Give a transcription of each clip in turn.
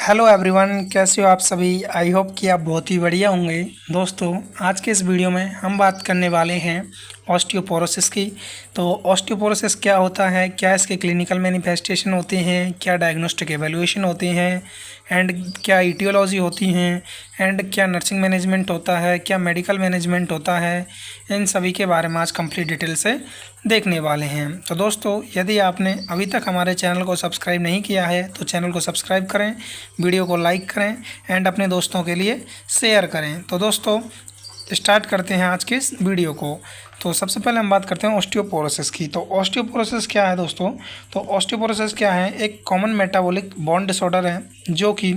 Hello everyone, कैसे हो आप सभी। आई होप कि आप बहुत ही बढ़िया होंगे। दोस्तों, आज के इस वीडियो में हम बात करने वाले हैं ऑस्टियोपोरोसिस की। तो ऑस्टियोपोरोसिस क्या होता है, क्या इसके क्लिनिकल मैनिफेस्टेशन होते हैं, क्या डायग्नोस्टिक एवेल्यूएशन होते हैं, एंड क्या ईटियोलॉजी होती हैं, एंड क्या नर्सिंग मैनेजमेंट होता है, क्या मेडिकल मैनेजमेंट होता है, इन सभी के बारे में आज कंप्लीट डिटेल से देखने वाले हैं। तो दोस्तों, यदि आपने अभी तक हमारे चैनल को सब्सक्राइब नहीं किया है तो चैनल को सब्सक्राइब करें, वीडियो को लाइक करें एंड अपने दोस्तों के लिए शेयर करें। तो दोस्तों, स्टार्ट करते हैं आज के इस वीडियो को। तो सबसे पहले हम बात करते हैं ऑस्टियोपोरोसिस की। तो ऑस्टियोपोरोसिस क्या है दोस्तों? तो ऑस्टियोपोरोसिस क्या है? एक कॉमन मेटाबॉलिक बोन डिसऑर्डर है, जो कि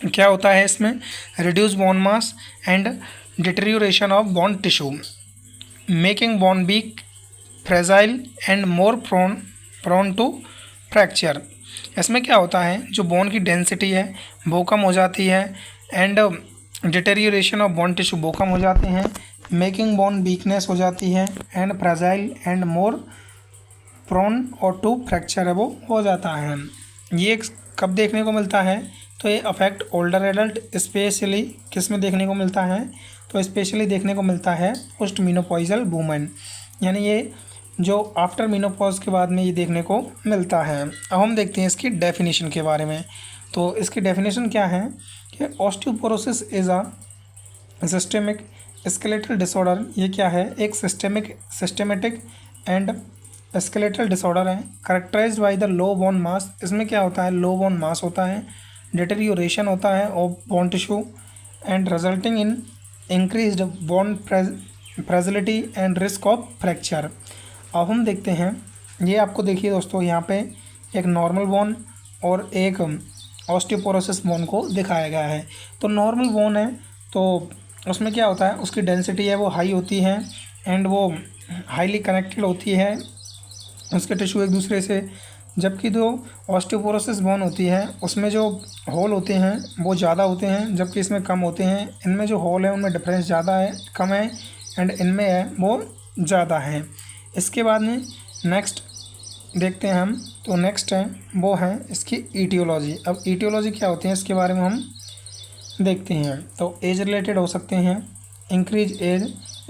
क्या होता है इसमें reduce bone mass and deterioration of bone tissue, making bone weak, fragile and more prone to fracture. इसमें क्या होता है, जो बोन की डेंसिटी है वो कम हो जाती है and deterioration of bone tissue वो कम हो जाते हैं, मेकिंग बोन वीकनेस हो जाती है and fragile and more prone और टू फ्रैक्चर है वो हो जाता है। ये कब देखने को मिलता है? तो ये अफेक्ट ओल्डर एडल्ट, स्पेशली किस में देखने को मिलता है? तो स्पेशली देखने को मिलता है पोस्ट मीनोपॉइजल वुमेन, यानी ये जो आफ्टर मीनोपॉज के बाद में ये देखने को मिलता है। अब हम देखते हैं इसकी डेफिनेशन के बारे में। तो इसकी डेफिनेशन क्या है कि osteoporosis is a systemic skeletal disorder. ये क्या है? एक सिस्टेमेटिक एंड स्केलेटल डिसऑर्डर है, characterised by the low bone mass. इसमें क्या होता है? लो बोन मास होता है, डिटेरियोरेशन होता है of bone tissue and resulting in increased bone fragility and risk of fracture. अब हम देखते हैं, ये आपको देखिए दोस्तों, यहाँ पे एक नॉर्मल बोन और एक ऑस्टियोपोरोसिस बोन को दिखाया गया है। तो नॉर्मल बोन है तो उसमें क्या होता है, उसकी डेंसिटी है वो हाई होती है एंड वो हाईली कनेक्टेड होती है उसके टिश्यू एक दूसरे से। जबकि जो ऑस्टियोपोरोसिस बोन होती है उसमें जो होल होते हैं वो ज़्यादा होते हैं, जबकि इसमें कम होते हैं। इनमें जो होल है उनमें डिफरेंस ज़्यादा है, कम है, एंड इनमें है वो ज़्यादा है। इसके बाद में नेक्स्ट देखते हैं हम। तो नेक्स्ट है वो है इसकी ईटियोलॉजी। अब ईटियोलॉजी क्या होती है इसके बारे में हम देखते हैं। तो एज रिलेटेड हो सकते हैं, increase age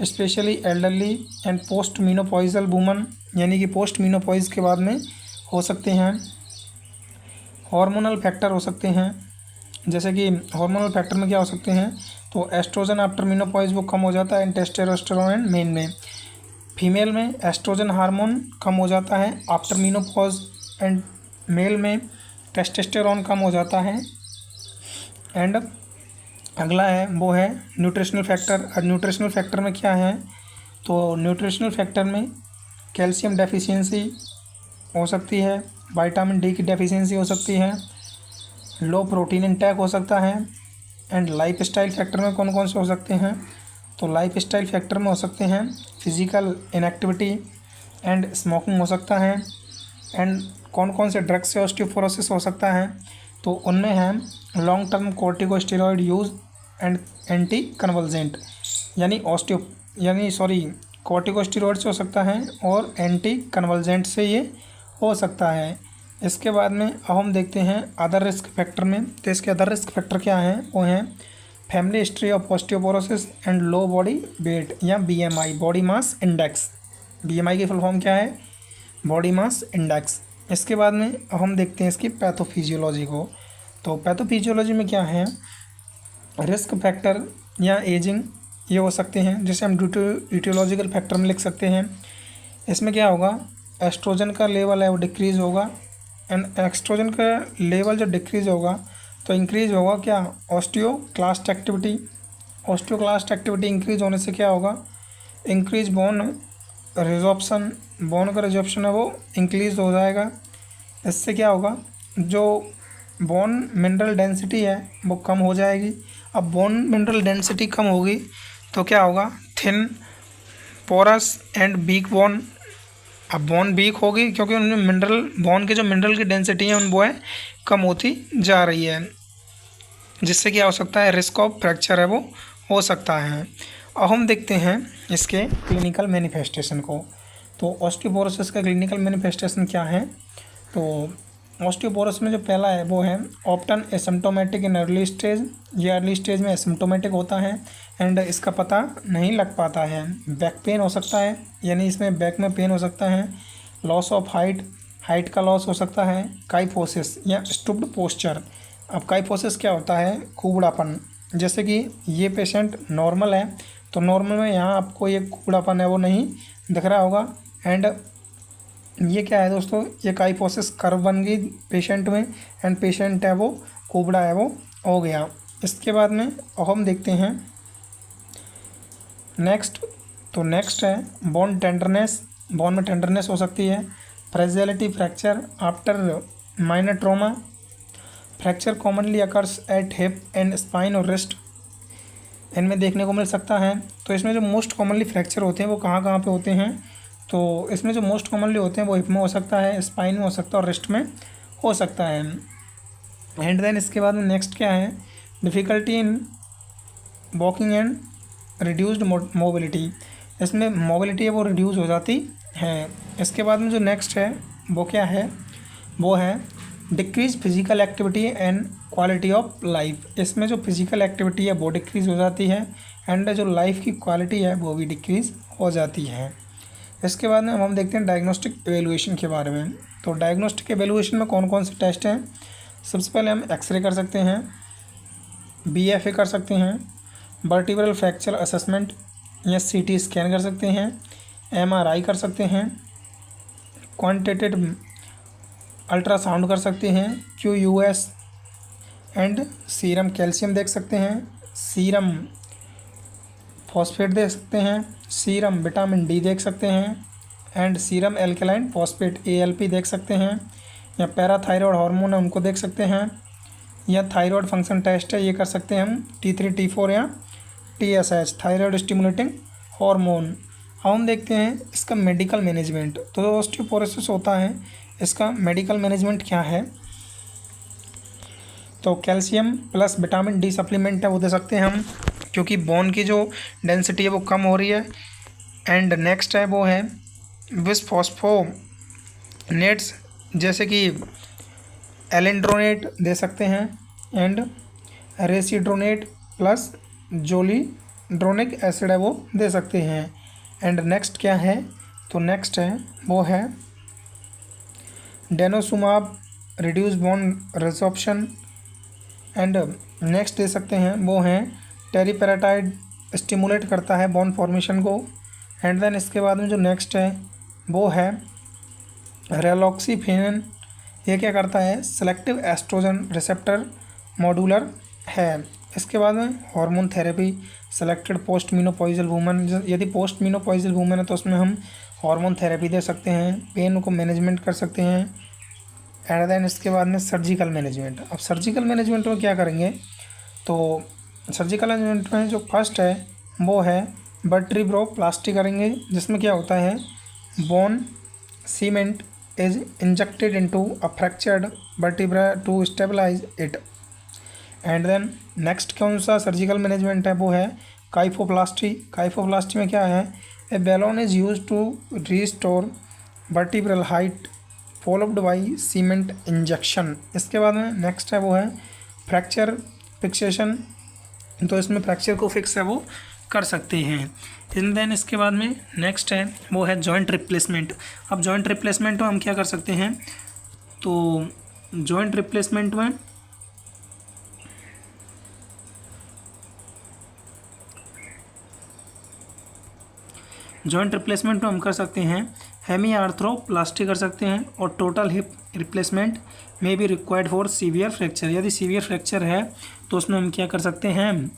specially elderly and post menopausal woman, यानी कि पोस्ट मीनोपॉइज के बाद में हो सकते हैं। हार्मोनल फैक्टर हो सकते हैं, जैसे कि हार्मोनल फैक्टर में क्या हो सकते हैं? तो एस्ट्रोजन आफ्टर मीनोपॉइज वो कम हो जाता है एंड टेस्टोस्टेरोन एंड मेन में। फीमेल में एस्ट्रोजन हार्मोन कम हो जाता है आफ्टर मीनोपॉज एंड मेल में टेस्टोस्टेरोन कम हो जाता है। एंड अगला है वो है न्यूट्रिशनल फैक्टर। और न्यूट्रिशनल फैक्टर में क्या है? तो न्यूट्रिशनल फैक्टर में कैल्शियम डेफिशिएंसी हो सकती है, विटामिन डी की डेफिशिएंसी हो सकती है, लो प्रोटीन इंटेक हो सकता है। एंड लाइफ स्टाइल फैक्टर में कौन कौन से हो सकते हैं? तो लाइफ स्टाइल फैक्टर में हो सकते हैं फिजिकल इनएक्टिविटी एंड स्मोकिंग हो सकता है। एंड कौन कौन से ड्रग्स से ऑस्टियोपोरोसिस हो सकता है? तो उनमें है long term corticosteroid use and anticonvulsant, corticosteroid से हो सकता है और एंटी कन्वल्जेंट से ये हो सकता है। इसके बाद में अब हम देखते हैं अदर रिस्क फैक्टर में। तो इसके अदर रिस्क फैक्टर क्या हैं? वो हैं family history of osteoporosis and low body weight या BMI, body mass index. BMI की फुल फॉर्म क्या है? Body mass index. इसके बाद में अब हम देखते हैं इसकी पैथोफिजियोलॉजी को। तो पैथोफिजियोलॉजी में क्या है? रिस्क फैक्टर या एजिंग ये हो सकते हैं, जिसे हम ड्यूटियोलॉजिकल फैक्टर में लिख सकते हैं। इसमें क्या होगा? एस्ट्रोजन का लेवल है वो डिक्रीज़ होगा एंड एस्ट्रोजन का लेवल जो डिक्रीज़ होगा तो इंक्रीज़ होगा क्या? Osteoclast activity. Osteoclast activity increase होने से क्या होगा? इंक्रीज बोन रिजॉर्प्शन, बोन का रिजॉर्प्शन है वो इंक्रीज़ हो जाएगा। इससे क्या होगा? जो बोन मिनरल डेंसिटी है वो कम हो जाएगी। अब बोन मिनरल डेंसिटी कम होगी तो क्या होगा? Thin, porous and weak bone. अब बोन वीक होगी क्योंकि उनमें मिनरल, बोन के जो मिनरल की डेंसिटी है उन वो है कम होती जा रही है, जिससे क्या हो सकता है? रिस्क ऑफ फ्रैक्चर है वो हो सकता है। अब हम देखते हैं इसके क्लिनिकल मैनिफेस्टेशन को। तो ऑस्टियोपोरोसिस का क्लिनिकल मैनिफेस्टेशन क्या है? तो ऑस्टियोपोरोसिस में जो पहला है वो है ऑप्टन एसिम्प्टोमेटिक इन अर्ली स्टेज। ये अर्ली स्टेज में एसिम्प्टोमेटिक होता है एंड इसका पता नहीं लग पाता है। बैक पेन हो सकता है, यानी इसमें बैक में पेन हो सकता है। लॉस ऑफ हाइट, हाइट का लॉस हो सकता है। काइफोसिस या स्टुप्ड पोस्चर। अब काइफोसिस क्या होता है? कुबड़ापन। जैसे कि ये पेशेंट नॉर्मल है तो नॉर्मल में यहाँ आपको ये कुबड़ापन है वो नहीं दिख रहा होगा। एंड ये क्या है दोस्तों? ये काइफोसिस कर्व बन गई पेशेंट में एंड पेशेंट है वो कुबड़ा है वो हो गया। इसके बाद में अब हम देखते हैं नेक्स्ट। तो नेक्स्ट है बोन टेंडरनेस। बोन में टेंडरनेस हो सकती है। Fragility fracture after minor trauma. Fracture commonly occurs at hip and spine और रिस्ट, इनमें देखने को मिल सकता है। तो इसमें जो मोस्ट कॉमनली फ्रैक्चर होते हैं वो कहाँ कहाँ पे होते हैं? तो इसमें जो मोस्ट कॉमनली होते हैं वो हिप में हो सकता है, स्पाइन में हो सकता है और रिस्ट में हो सकता है। एंड देन इसके बाद में नेक्स्ट क्या है? Difficulty in walking and reduced mobility. इसमें मोबिलिटी है वो रिड्यूस हो जाती है। इसके बाद में जो नेक्स्ट है वो क्या है? वो है decrease physical activity and quality of life. इसमें जो फिजिकल एक्टिविटी है वो डिक्रीज़ हो जाती है एंड जो लाइफ की क्वालिटी है वो भी डिक्रीज़ हो जाती है। इसके बाद में हम देखते हैं डायग्नोस्टिक एवेलुएशन के बारे में। तो डायग्नोस्टिक एवेलुएशन में कौन कौन से टेस्ट हैं? सबसे पहले हम एक्सरे कर सकते हैं, बीएफए कर सकते हैं, वर्टिब्रल फ्रैक्चर असेसमेंट या सीटी स्कैन कर सकते हैं, एमआरआई कर सकते हैं, क्वांटिटेटिव अल्ट्रासाउंड कर सकते हैं, क्यूयूएस एंड सीरम कैल्शियम देख सकते हैं, सीरम फॉस्फेट देख सकते हैं, सीरम विटामिन डी देख सकते हैं and serum alkaline phosphate ALP देख सकते हैं, या पैराथायरॉयड हार्मोन है उनको देख सकते हैं, या थायराइड फंक्शन टेस्ट है ये कर सकते हैं हम T3 T4 या TSH थायराइड स्टिमुलेटिंग हार्मोन। अब हम देखते हैं इसका मेडिकल मैनेजमेंट। तो जो ऑस्टियोपोरोसिस होता है इसका मेडिकल मैनेजमेंट क्या है? तो calcium plus vitamin D supplement है वो दे सकते हैं हम, क्योंकि बोन की जो डेंसिटी है वो कम हो रही है। एंड नेक्स्ट है वो है बिस्फॉस्फोनेट्स, जैसे कि एलेंड्रोनेट दे सकते हैं एंड रेसिड्रोनेट प्लस जोलिड्रोनिक एसिड है वो दे सकते हैं। एंड नेक्स्ट क्या है? तो नेक्स्ट है वो है denosumab reduce bone resorption. And next दे सकते हैं वो हैं टेरिपेराटाइड, स्टिमुलेट करता है बोन फॉर्मेशन को। एंड देन इसके बाद में जो नेक्स्ट है वो है रेलॉक्सीफेनिन। ये क्या करता है? सेलेक्टिव एस्ट्रोजन रिसेप्टर मॉड्यूलर है। इसके बाद में hormone therapy selected post menopausal women. यदि पोस्ट मीनोपॉइजल वूमेन है तो उसमें हम हार्मोन थेरेपी दे सकते हैं, पेन को मैनेजमेंट कर सकते हैं। एंड देन इसके बाद में सर्जिकल मैनेजमेंट। अब सर्जिकल मैनेजमेंट में क्या करेंगे? तो सर्जिकल मैनेजमेंट में जो फर्स्ट है वो है वर्टिब्रोप्लास्टी करेंगे, जिसमें क्या होता है bone cement is injected into a fractured vertebra to stabilise it. And then next कौन सा सर्जिकल मैनेजमेंट है वो है काइफोप्लास्टी। काइफोप्लास्टी में क्या है? A balloon is use to restore vertebral height followed by cement injection. इसके बाद में नेक्स्ट है वो है फ्रैक्चर फिक्सेशन। तो इसमें फ्रैक्चर को फिक्स है वो कर सकते हैं। एंड देन इसके बाद में नेक्स्ट है वो है जॉइंट रिप्लेसमेंट। अब जॉइंट रिप्लेसमेंट में हम क्या कर सकते हैं? तो जॉइंट रिप्लेसमेंट में हम कर सकते हैं हेमी आर्थ्रोप्लास्टी कर सकते हैं, और टोटल हिप रिप्लेसमेंट में भी रिक्वायर्ड फॉर सीवियर फ्रैक्चर। यदि सीवियर फ्रैक्चर है तो उसमें हम क्या कर सकते हैं?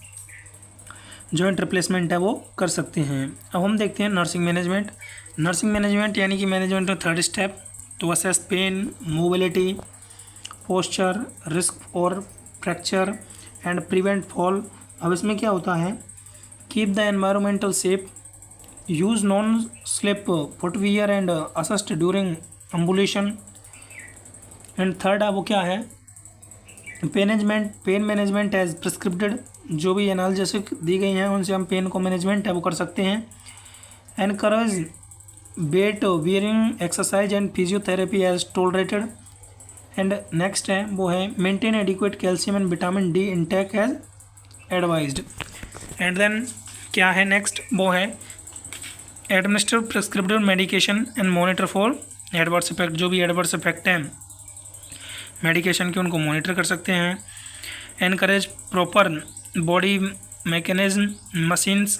जॉइंट रिप्लेसमेंट है वो कर सकते हैं। अब हम देखते हैं नर्सिंग मैनेजमेंट। नर्सिंग मैनेजमेंट यानी कि मैनेजमेंट में थर्ड स्टेप, तो assess pain, mobility, posture, risk और फ्रैक्चर एंड प्रिवेंट फॉल। अब इसमें क्या होता है? Keep the environmental safe, use non slip footwear and assist during ambulation. And third है वो क्या है? Pain management as prescribed. जो भी एनाल्जेसिक दी गई हैं उनसे हम पेन को मैनेजमेंट है वो कर सकते हैं। Encourage weight bearing exercise and physiotherapy as tolerated. And next है वो है maintain adequate calcium and vitamin D intake as advised. And then क्या है नेक्स्ट वो है administer prescriptive medication and monitor for adverse effect. जो भी एडवर्स इफेक्ट हैं मेडिकेशन के उनको मॉनिटर कर सकते हैं। Encourage proper body mechanism machines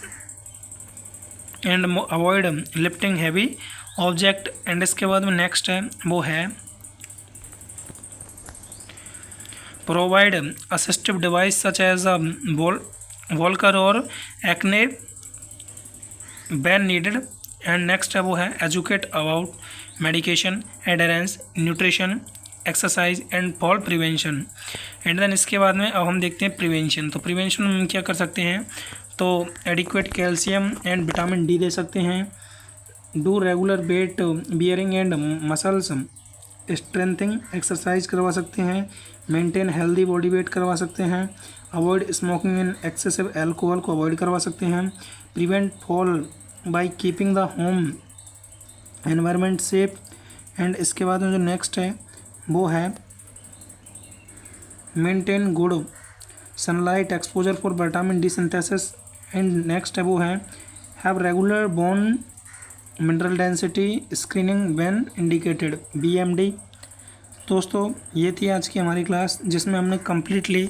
and avoid lifting heavy object. And इसके बाद में नेक्स्ट है वो है provide assistive device such as walker और a cane when needed. And next है वो है educate about medication adherence nutrition exercise and fall prevention. And then इसके बाद में अब हम देखते हैं प्रिवेंशन। तो प्रिवेंशन में हम क्या कर सकते हैं, तो adequate calcium and vitamin D दे सकते हैं। Do regular weight bearing and muscles strengthening exercise करवा सकते हैं। मेंटेन हेल्दी बॉडी वेट करवा सकते हैं। Avoid smoking and excessive alcohol को अवॉइड करवा सकते हैं। Prevent fall by keeping the home environment safe. And इसके बाद में जो नेक्स्ट है वो है maintain good sunlight exposure for vitamin D synthesis. And next है वो है have regular bone mineral density screening when indicated BMD। दोस्तों ये थी आज की हमारी क्लास जिसमें हमने कम्प्लीटली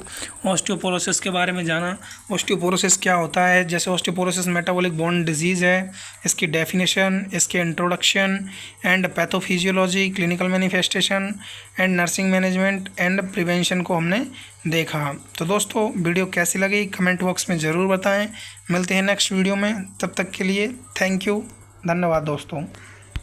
ऑस्टियोपोरोसिस के बारे में जाना। ऑस्टियोपोरोसिस क्या होता है, जैसे ऑस्टियोपोरोसिस मेटाबॉलिक बोन डिजीज़ है, इसकी डेफिनेशन, इसके introduction and pathophysiology, clinical manifestation and nursing management and prevention को हमने देखा। तो दोस्तों वीडियो कैसी लगी कमेंट बॉक्स में ज़रूर बताएँ। मिलते हैं नेक्स्ट वीडियो में, तब तक के लिए थैंक यू, धन्यवाद दोस्तों।